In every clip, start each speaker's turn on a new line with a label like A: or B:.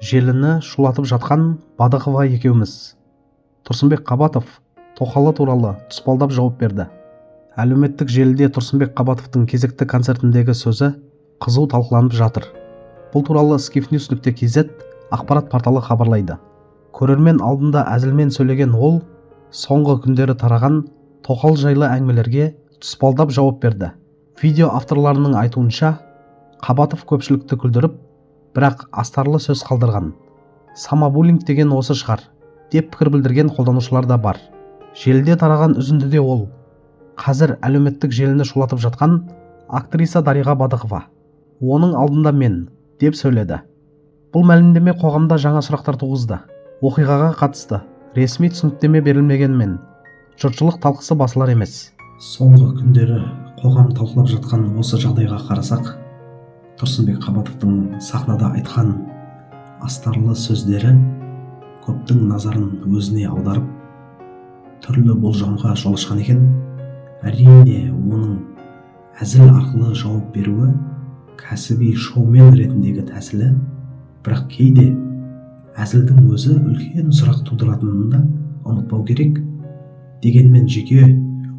A: желіні шулатып жатқан Бадықова екеуміз. Тұрсынбек Қабатов тоқалы туралы тұспалдап жауап берді. Әлеуметтік желіде Тұрсынбек Қабатовтың кезекті концертіндегі сөзі қызу талқыланып жатыр. Бұл туралы skifnews.kz ақпарат порталы хабарлайды. Көрермен алдында әзілмен сөйлеген ол, соңғы күндері тараған тоқал жайлы әңгімелерге тұспалдап жауап берді. Видео авторларының айтуынша, Қабатов көпшілікті күлдіріп, бірақ астарлы сөз қалдырған. Самобуллинг деген осы шығар, деп пікір білдірген қолданушылар да бар. Желіде тараған үзіндіде ол, қазір әлеуметтік желіні шулатып жатқан актриса Дариға Бадықова. Оның алдында мен, деп сөйледі. Бұл мәлімдеме қоғамда жаңа сұрақтар туғызды. Оқиғаға қатысты ресми түсініктеме берілмегенмен, жұртшылық талқысы басылар емес.
B: Соңғы күндері қоғам талқылап жатқан осы жағдайға қарасақ, Тұрсынбек Қабатовтың сахнада айтқан астарлы сөздері көптің назарын өзіне аударып, түрлі болжамға жол ашқан екен. Әрине, оның әзіл арқылы жауап беруі кәсіби шоумен ретіндегі тәсілі, бірақ кейде әзілдің өзі үлкен сұрақ тудыратынын да ұмытпау керек. Дегенмен жеке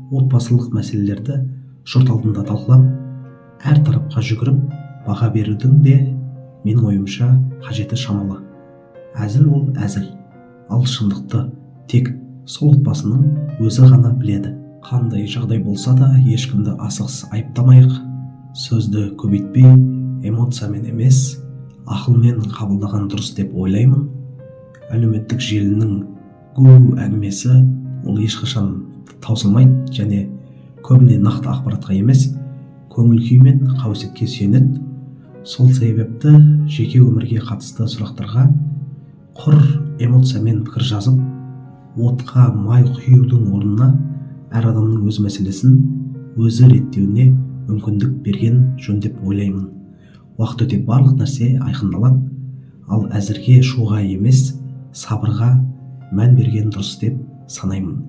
B: отбасылық мәселелерді жұрт алдында талқылап, әр тарапқа жүгіріп баға берудің де менің ойымша қажеті шамалы. Әзіл ол әзіл, ал шындықты тек сол отбасының өзі ғана біледі. Қандай жағдай болса да ешкімді асығыс айыптамайық. Сөзді көбейтпей, эмоциямен емес, ақылмен қабылдаған дұрыс деп ойлаймын. Әлеуметтік желінің гу әңгімесі ол ешқашан таусылмайды және көбіне нақты ақпаратқа емес, көңіл күй мен қауесетке сүйенеді. Сол себепті жеке өмірге қатысты сұрақтарға құр эмоциямен пікір жазып, отқа май құюдың орнына әр адамның өз мәселесін өзі реттеуіне мүмкіндік берген жөн деп ойлаймын. Уақыт өте барлық нәрсе айқындалады, ал әзірге шуға емес, сабырға мән берген дұрыс деп санаймын.